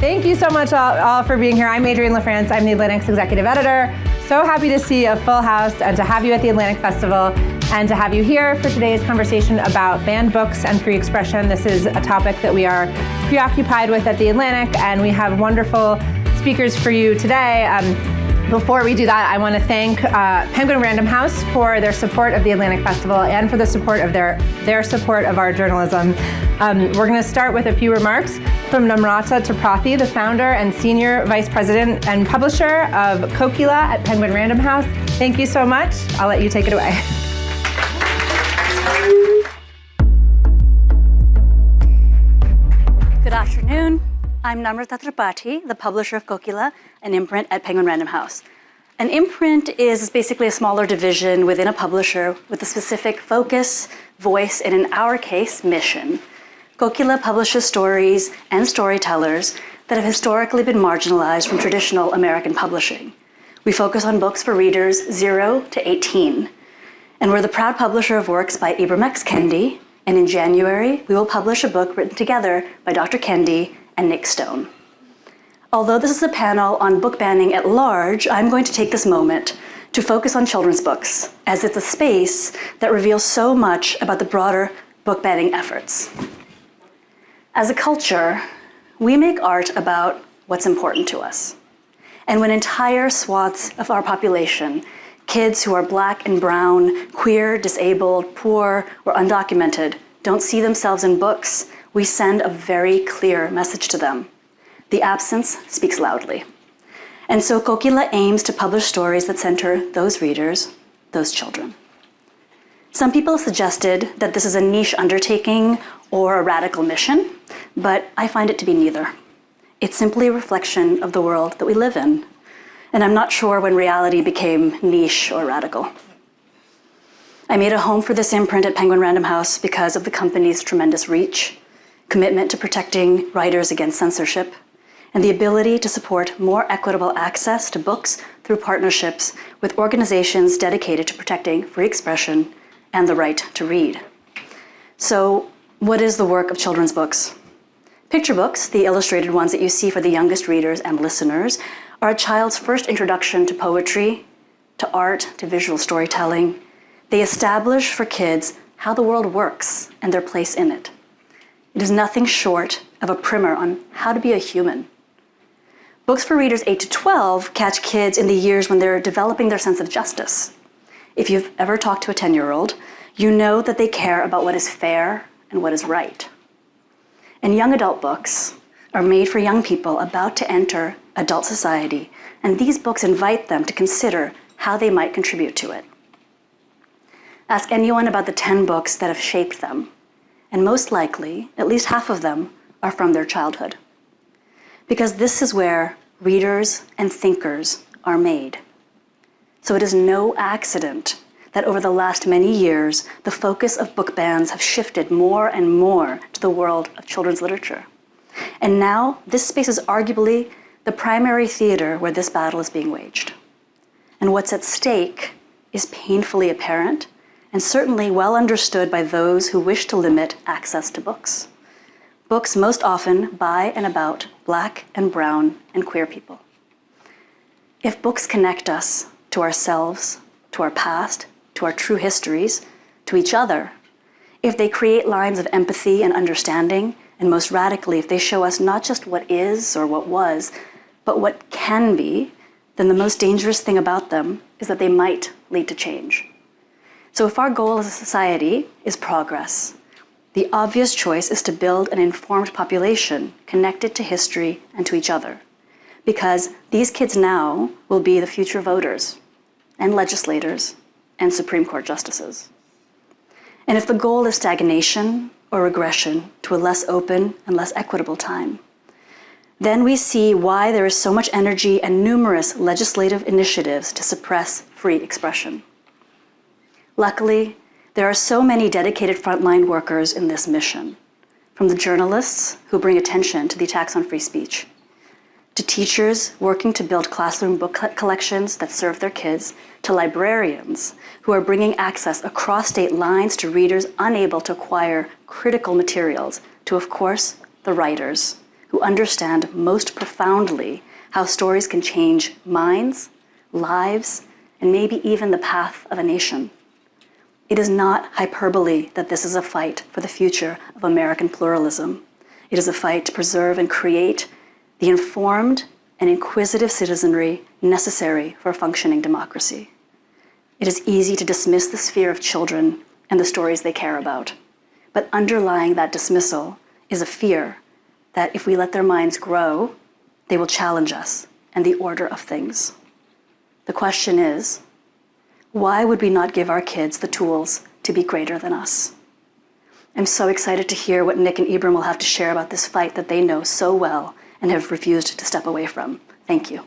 Thank you so much all for being here. I'm Adrienne LaFrance. I'm the Atlantic's executive editor. So happy to see a full house and to have you at the Atlantic Festival and to have you here for today's conversation about banned books and free expression. This is a topic that we are preoccupied with at the Atlantic, and we have wonderful speakers for you today. Before we do that, I want to thank Penguin Random House for their support of the Atlantic Festival and for the support of their support of our journalism. We're going to start with a few remarks from Namrata Tripathi, the founder and senior vice president and publisher of Kokila at Penguin Random House. Thank you so much. I'll let you take it away. Good afternoon. I'm Namrata Tripathi, the publisher of Kokila, an imprint at Penguin Random House. An imprint is basically a smaller division within a publisher with a specific focus, voice, and in our case, mission. Kokila publishes stories and storytellers that have historically been marginalized from traditional American publishing. We focus on books for readers 0 to 18. And we're the proud publisher of works by Ibram X. Kendi, and in January, we will publish a book written together by Dr. Kendi and Nick Stone. Although this is a panel on book banning at large, I'm going to take this moment to focus on children's books, as it's a space that reveals so much about the broader book banning efforts. As a culture, we make art about what's important to us. And when entire swaths of our population, kids who are Black and brown, queer, disabled, poor, or undocumented, don't see themselves in books, we send a very clear message to them. The absence speaks loudly. And so Kokila aims to publish stories that center those readers, those children. Some people have suggested that this is a niche undertaking or a radical mission, but I find it to be neither. It's simply a reflection of the world that we live in. And I'm not sure when reality became niche or radical. I made a home for this imprint at Penguin Random House because of the company's tremendous reach, commitment to protecting writers against censorship, and the ability to support more equitable access to books through partnerships with organizations dedicated to protecting free expression and the right to read. So, what is the work of children's books? Picture books, the illustrated ones that you see for the youngest readers and listeners, are a child's first introduction to poetry, to art, to visual storytelling. They establish for kids how the world works and their place in it. It is nothing short of a primer on how to be a human. Books for readers 8 to 12 catch kids in the years when they're developing their sense of justice. If you've ever talked to a 10-year-old, you know that they care about what is fair and what is right. And young adult books are made for young people about to enter adult society, and these books invite them to consider how they might contribute to it. Ask anyone about the 10 books that have shaped them, and most likely, at least half of them are from their childhood. Because this is where readers and thinkers are made. So it is no accident that over the last many years, the focus of book bans have shifted more and more to the world of children's literature. And now, this space is arguably the primary theater where this battle is being waged. And what's at stake is painfully apparent and certainly well understood by those who wish to limit access to books. Books most often by and about Black and brown and queer people. If books connect us to ourselves, to our past, to our true histories, to each other, if they create lines of empathy and understanding, and most radically, if they show us not just what is or what was, but what can be, then the most dangerous thing about them is that they might lead to change. So if our goal as a society is progress, the obvious choice is to build an informed population connected to history and to each other, because these kids now will be the future voters and legislators and Supreme Court justices. And if the goal is stagnation or regression to a less open and less equitable time, then we see why there is so much energy and numerous legislative initiatives to suppress free expression. Luckily, there are so many dedicated frontline workers in this mission, from the journalists who bring attention to the attacks on free speech, to teachers working to build classroom book collections that serve their kids, to librarians who are bringing access across state lines to readers unable to acquire critical materials, to, of course, the writers who understand most profoundly how stories can change minds, lives, and maybe even the path of a nation. It is not hyperbole that this is a fight for the future of American pluralism. It is a fight to preserve and create the informed and inquisitive citizenry necessary for a functioning democracy. It is easy to dismiss the sphere of children and the stories they care about. But underlying that dismissal is a fear that if we let their minds grow, they will challenge us and the order of things. The question is, why would we not give our kids the tools to be greater than us? I'm so excited to hear what Nick and Ibram will have to share about this fight that they know so well and have refused to step away from. Thank you.